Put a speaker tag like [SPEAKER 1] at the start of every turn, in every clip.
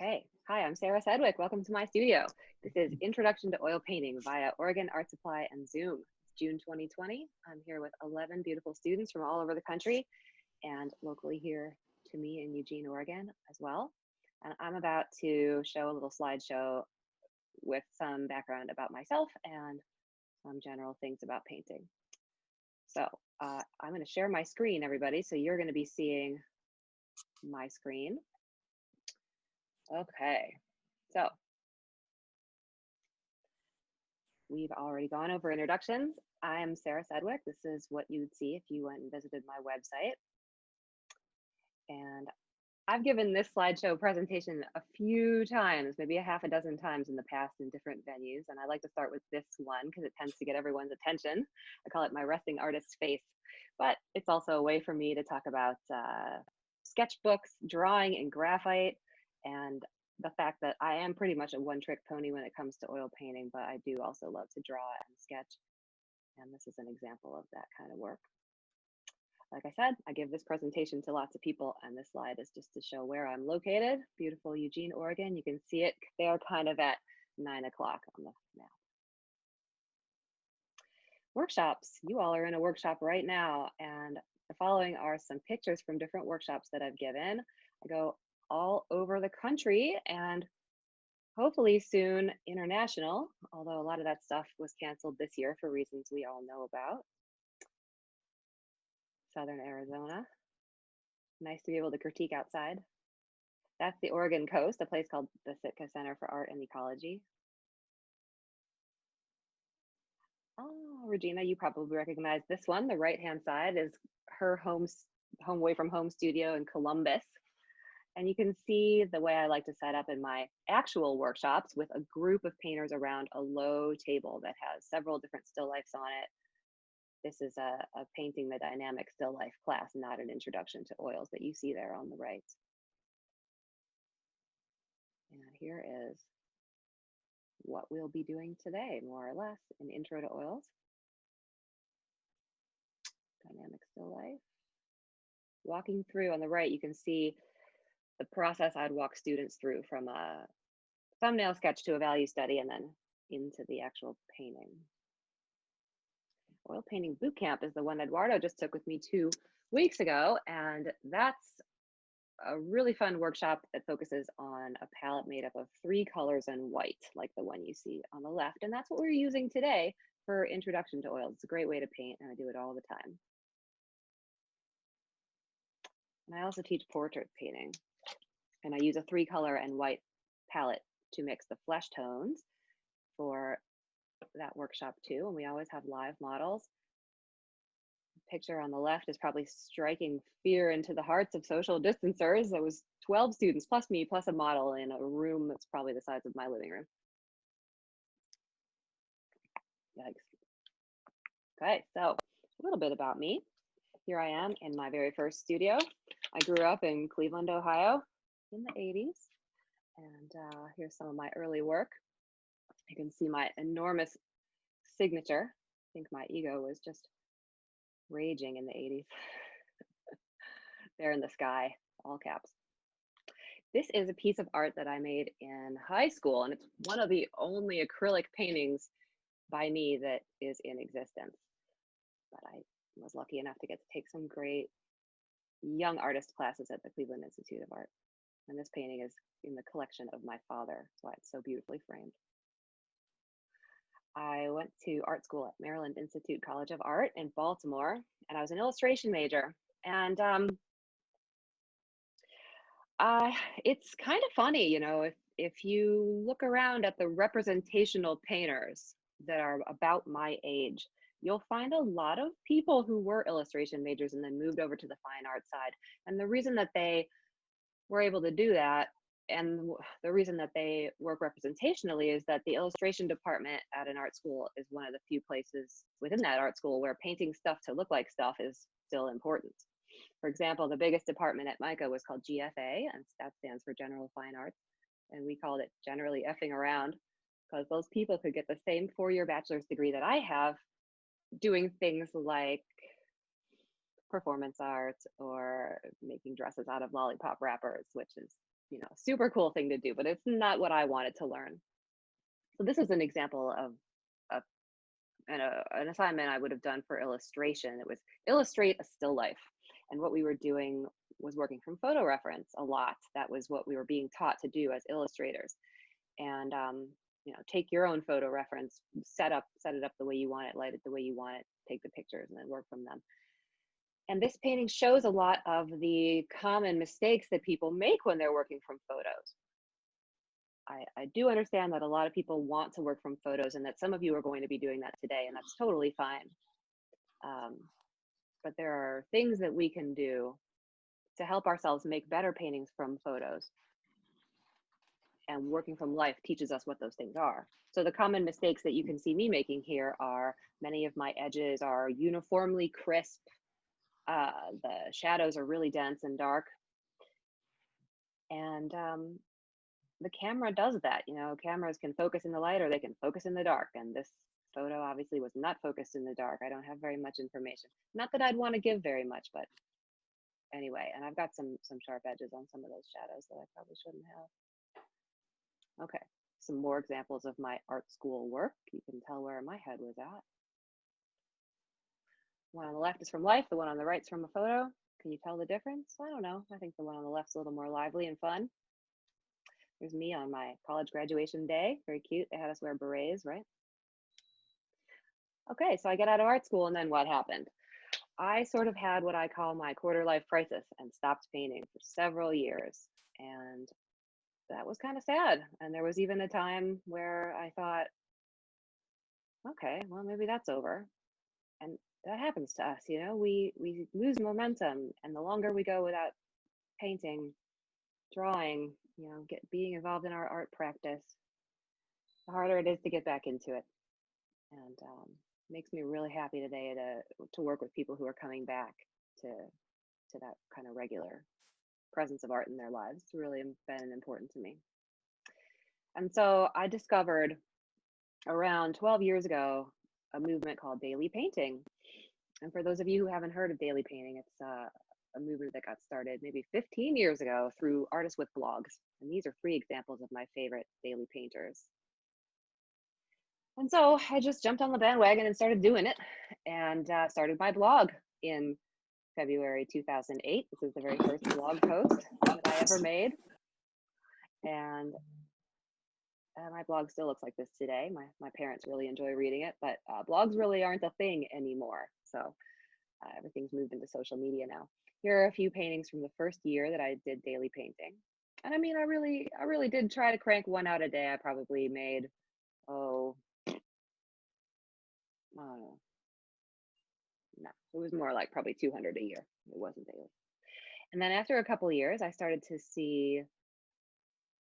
[SPEAKER 1] Okay, hi, I'm Sarah Sedwick. Welcome to my studio. This is Introduction to Oil Painting via Oregon Art Supply and Zoom. It's June 2020. I'm here with 11 beautiful students from all over the country and locally here to me in Eugene, Oregon as well. And I'm about to show a little slideshow with some background about myself and some general things about painting. So I'm going to share my screen, everybody. So you're going to be seeing my screen. Okay, so we've already gone over introductions. I'm Sarah Sedwick. This is what you would see if you went and visited my website. And I've given this slideshow presentation a few times, maybe a half a dozen times in the past in different venues. And I like to start with this one because it tends to get everyone's attention. I call it my resting artist's face. But it's also a way for me to talk about sketchbooks, drawing in graphite, and the fact that I am pretty much a one-trick pony when it comes to oil painting, but I do also love to draw and sketch. And this is an example of that kind of work. Like I said, I give this presentation to lots of people, and this slide is just to show where I'm located. Beautiful Eugene, Oregon. You can see it there kind of at 9 o'clock on the map. Workshops. You all are in a workshop right now, and the following are some pictures from different workshops that I've given. I go all over the country and hopefully soon international, although a lot of that stuff was canceled this year for reasons we all know about. Southern Arizona. Nice to be able to critique outside. That's the Oregon coast, a place called the Sitka Center for Art and Ecology. Oh, Regina, you probably recognize this one. The right-hand side is her home away from home studio in Columbus. And you can see the way I like to set up in my actual workshops with a group of painters around a low table that has several different still lifes on it. This is a painting the dynamic still life class, not an introduction to oils that you see there on the right. And here is what we'll be doing today, more or less, an intro to oils. Dynamic still life. Walking through on the right, you can see the process I'd walk students through from a thumbnail sketch to a value study and then into the actual painting. Oil painting boot camp is the one Eduardo just took with me 2 weeks ago, and that's a really fun workshop that focuses on a palette made up of 3 colors and white, like the one you see on the left, and that's what we're using today for introduction to oils. It's a great way to paint, and I do it all the time. And I also teach portrait painting, and I use a 3-color and white palette to mix the flesh tones for that workshop too, and we always have live models. The picture on the left is probably striking fear into the hearts of social distancers. There was 12 students plus me plus a model in a room that's probably the size of my living room. Yikes. Okay, so a little bit about me. Here I am in my very first studio. I grew up in Cleveland, Ohio in the 80s, and here's some of my early work. You can see my enormous signature. I think my ego was just raging in the 80s. There in the sky, all caps. This is a piece of art that I made in high school, and it's one of the only acrylic paintings by me that is in existence. But I was lucky enough to get to take some great young artist classes at the Cleveland Institute of Art. And this painting is in the collection of my father. That's why it's so beautifully framed. I went to art school at Maryland Institute College of Art in Baltimore, and I was an illustration major. And it's kind of funny, you know, if you look around at the representational painters that are about my age, you'll find a lot of people who were illustration majors and then moved over to the fine art side. And the reason that they were able to do that, and the reason that they work representationally, is that the illustration department at an art school is one of the few places within that art school where painting stuff to look like stuff is still important. For example, the biggest department at MICA was called GFA, and that stands for General Fine Arts, and we called it generally effing around, because those people could get the same 4-year bachelor's degree that I have doing things like performance art or making dresses out of lollipop wrappers, which is super cool thing to do, but it's not what I wanted to learn. So this is an example of an assignment I would have done for illustration. It was illustrate a still life. And what we were doing was working from photo reference a lot. That was what we were being taught to do as illustrators. And take your own photo reference, set it up the way you want it, light it the way you want it, take the pictures and then work from them. And this painting shows a lot of the common mistakes that people make when they're working from photos. I do understand that a lot of people want to work from photos and that some of you are going to be doing that today, and that's totally fine. But there are things that we can do to help ourselves make better paintings from photos. And working from life teaches us what those things are. So the common mistakes that you can see me making here are many of my edges are uniformly crisp. The shadows are really dense and dark. And the camera does that. Cameras can focus in the light or they can focus in the dark. And this photo obviously was not focused in the dark. I don't have very much information. Not that I'd want to give very much, but anyway, and I've got some sharp edges on some of those shadows that I probably shouldn't have. Okay, some more examples of my art school work. You can tell where my head was at. One on the left is from life, the one on the right is from a photo. Can you tell the difference? I don't know. I think the one on the left's a little more lively and fun. There's me on my college graduation day. Very cute. They had us wear berets, right? Okay, so I get out of art school, and then what happened? I sort of had what I call my quarter life crisis and stopped painting for several years. And that was kind of sad. And there was even a time where I thought, okay, well, maybe that's over. And that happens to us, we lose momentum. And the longer we go without painting, drawing, being involved in our art practice, the harder it is to get back into it. And makes me really happy today to work with people who are coming back to that kind of regular presence of art in their lives. It's really been important to me. And so I discovered around 12 years ago a movement called daily painting. And for those of you who haven't heard of daily painting, it's a movement that got started maybe 15 years ago through artists with blogs. And these are 3 examples of my favorite daily painters. And so I just jumped on the bandwagon and started doing it, and started my blog in February 2008. This is the very first blog post that I ever made. And my blog still looks like this today. My parents really enjoy reading it, but blogs really aren't a thing anymore. So everything's moved into social media now. Here are a few paintings from the first year that I did daily painting. And I mean, I really did try to crank one out a day. I probably made, I don't know. No, it was more like probably 200 a year. It wasn't daily. And then after a couple of years, I started to see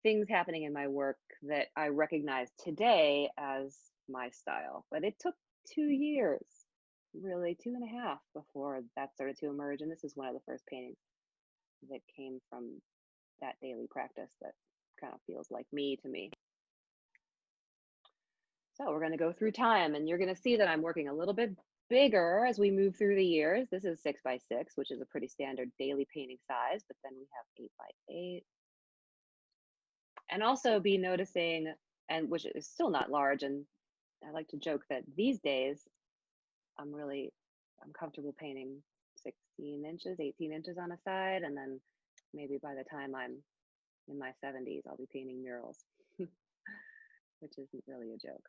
[SPEAKER 1] things happening in my work that I recognize today as my style. But it took 2 years, really 2.5, before that started to emerge. And this is one of the first paintings that came from that daily practice that kind of feels like me to me. So we're going to go through time, and you're going to see that I'm working a little bit bigger as we move through the years. This is 6x6, which is a pretty standard daily painting size, but then we have 8x8. And also be noticing, and which is still not large, and I like to joke that these days I'm comfortable painting 16 inches, 18 inches on a side, and then maybe by the time I'm in my 70s, I'll be painting murals, which isn't really a joke.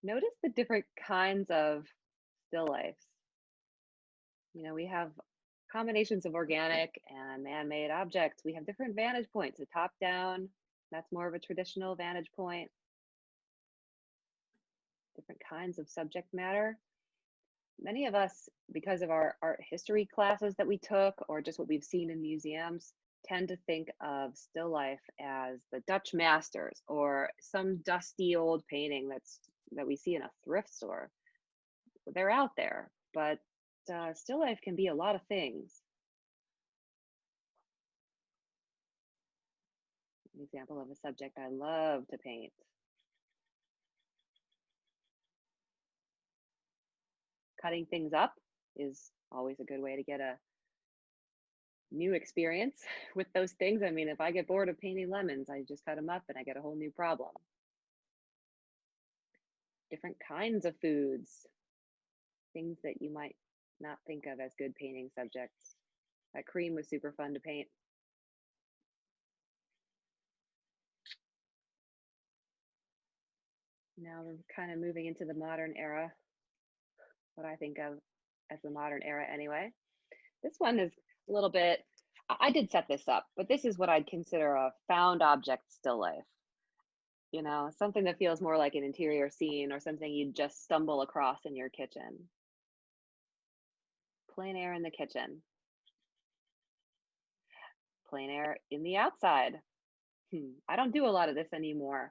[SPEAKER 1] Notice the different kinds of still lifes. We have combinations of organic and man-made objects. We have different vantage points. The top down, that's more of a traditional vantage point. Different kinds of subject matter. Many of us, because of our art history classes that we took, or just what we've seen in museums, tend to think of still life as the Dutch masters or some dusty old painting that we see in a thrift store. They're out there, but still life can be a lot of things. An example of a subject I love to paint. Cutting things up is always a good way to get a new experience with those things. I mean, if I get bored of painting lemons, I just cut them up and I get a whole new problem. Different kinds of foods, things that you might not think of as good painting subjects. That cream was super fun to paint. Now we're kind of moving into the modern era, what I think of as the modern era anyway. This one is a little bit, I did set this up, but this is what I'd consider a found object still life. You know, something that feels more like an interior scene or something you'd just stumble across in your kitchen. Plein air in the kitchen, plein air in the outside. I don't do a lot of this anymore,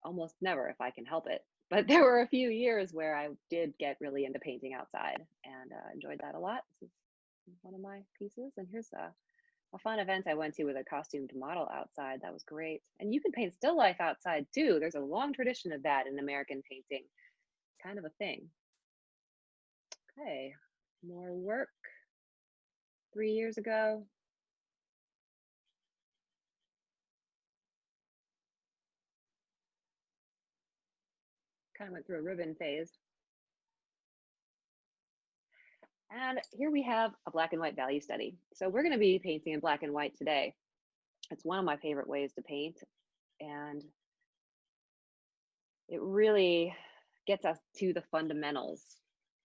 [SPEAKER 1] almost never if I can help it. But there were a few years where I did get really into painting outside and enjoyed that a lot. This is one of my pieces. And here's a fun event I went to with a costumed model outside. That was great. And you can paint still life outside too. There's a long tradition of that in American painting. It's kind of a thing. Okay, more work. 3 years ago. Kind of went through a ribbon phase. And here we have a black and white value study. So we're going to be painting in black and white today. It's one of my favorite ways to paint, and it really gets us to the fundamentals.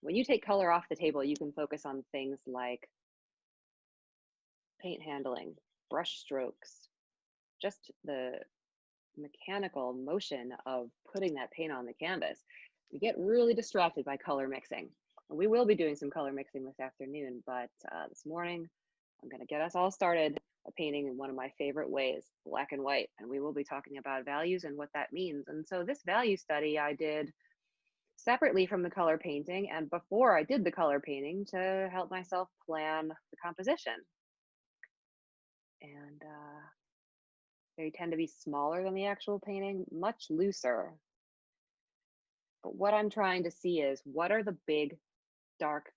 [SPEAKER 1] When you take color off the table, you can focus on things like paint handling, brush strokes, just the mechanical motion of putting that paint on the canvas. We get really distracted by color mixing. And we will be doing some color mixing this afternoon, but this morning, I'm going to get us all started painting in one of my favorite ways, black and white. And we will be talking about values and what that means. And so this value study I did separately from the color painting and before I did the color painting to help myself plan the composition. And they tend to be smaller than the actual painting, much looser. But what I'm trying to see is what are the big, dark,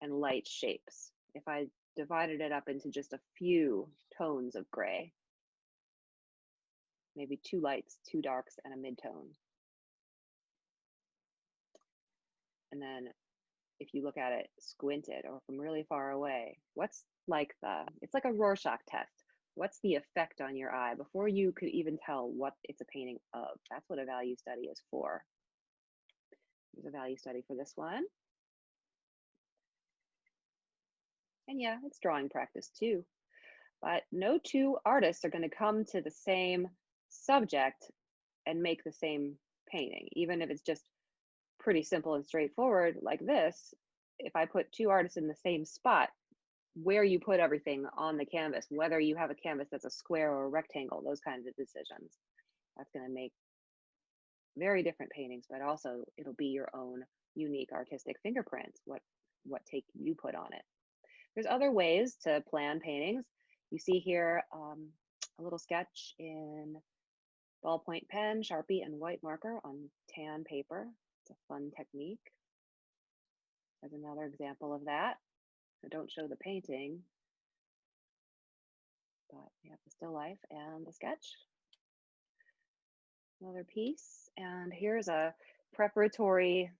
[SPEAKER 1] and light shapes? If I divided it up into just a few tones of gray, maybe 2 lights, 2 darks, and a mid-tone. And then if you look at it squinted or from really far away, what's like it's like a Rorschach test. What's the effect on your eye before you could even tell what it's a painting of? That's what a value study is for. There's a value study for this one. And yeah, it's drawing practice too. But no two artists are going to come to the same subject and make the same painting, even if it's just pretty simple and straightforward like this. If I put 2 artists in the same spot, where you put everything on the canvas, whether you have a canvas that's a square or a rectangle, those kinds of decisions, that's going to make very different paintings, but also it'll be your own unique artistic fingerprints, what take you put on it. There's other ways to plan paintings. You see here a little sketch in ballpoint pen, Sharpie, and white marker on tan paper. It's a fun technique. There's another example of that. I don't show the painting, but we have the still life and the sketch. Another piece, and here's a preparatory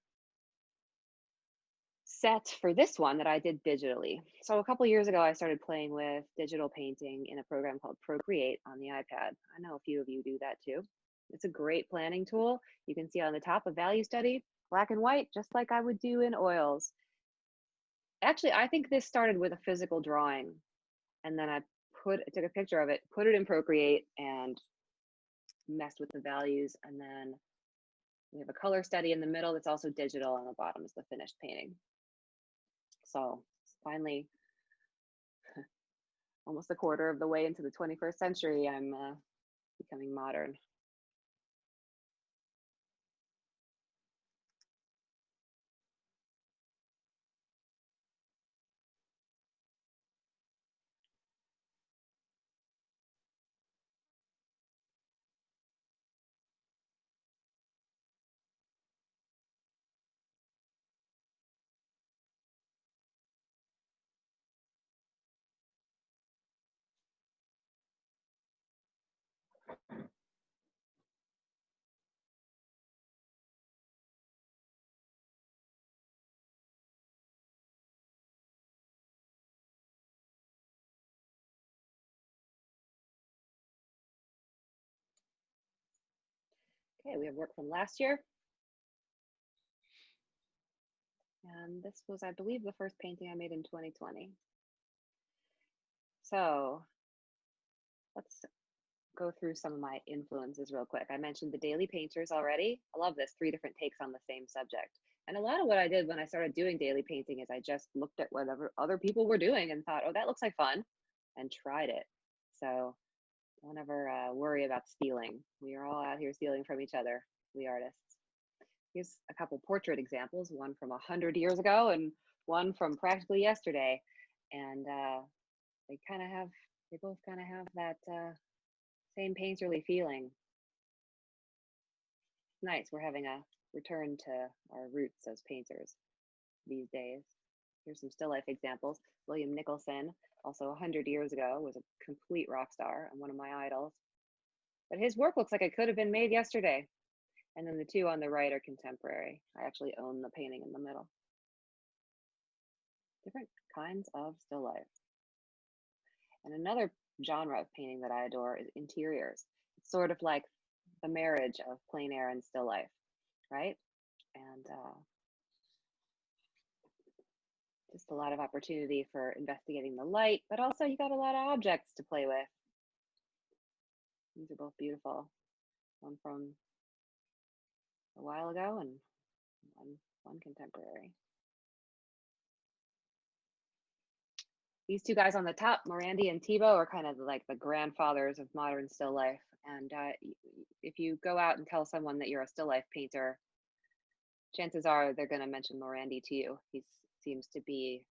[SPEAKER 1] set for this one that I did digitally. So a couple years ago, I started playing with digital painting in a program called Procreate on the iPad. I know a few of you do that too. It's a great planning tool. You can see on the top of value study, black and white, just like I would do in oils. Actually, I think this started with a physical drawing, and then I took a picture of it, put it in Procreate, and messed with the values. And then we have a color study in the middle that's also digital, and the bottom is the finished painting. So finally, almost a quarter of the way into the 21st century, I'm becoming modern. Okay, we have work from last year. And this was, I believe, the first painting I made in 2020. So let's go through some of my influences real quick. I mentioned the daily painters already. I love this, 3 different takes on the same subject. And a lot of what I did when I started doing daily painting is I just looked at whatever other people were doing and thought, oh, that looks like fun, and tried it. So don't ever worry about stealing. We are all out here stealing from each other, we artists. Here's a couple portrait examples, one from 100 years ago and one from practically yesterday. And they both kind of have that same painterly feeling. Nice, we're having a return to our roots as painters these days. Here's some still life examples. William Nicholson, also 100 years ago, was a complete rock star and one of my idols. But his work looks like it could have been made yesterday. And then the 2 on the right are contemporary. I actually own the painting in the middle. Different kinds of still life. And another genre of painting that I adore is interiors. It's sort of like the marriage of plein air and still life, right? And just a lot of opportunity for investigating the light, but also you got a lot of objects to play with. These are both beautiful. One from a while ago and one contemporary. These 2 guys on the top, Morandi and Tebow, are kind of like the grandfathers of modern still life. And if you go out and tell someone that you're a still life painter, chances are they're going to mention Morandi to you. He seems to be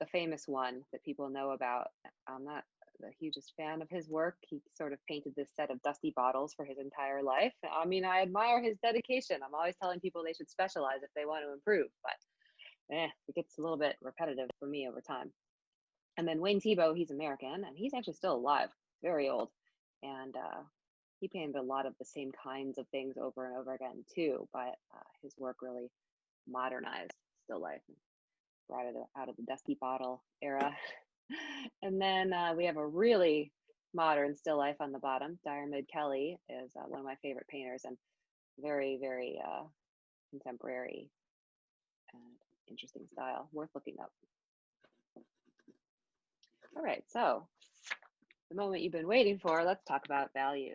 [SPEAKER 1] the famous one that people know about. I'm not the hugest fan of his work. He sort of painted this set of dusty bottles for his entire life. I mean, I admire his dedication. I'm always telling people they should specialize if they want to improve, but it gets a little bit repetitive for me over time. And then Wayne Tebow, he's American, and he's actually still alive, very old. And he painted a lot of the same kinds of things over and over again too, but his work really modernized still life and brought it out of the dusty bottle era. And then we have a really modern still life on the bottom. Diarmuid Kelly is one of my favorite painters and very, very contemporary and interesting style, worth looking up. All right, so the moment you've been waiting for, let's talk about value.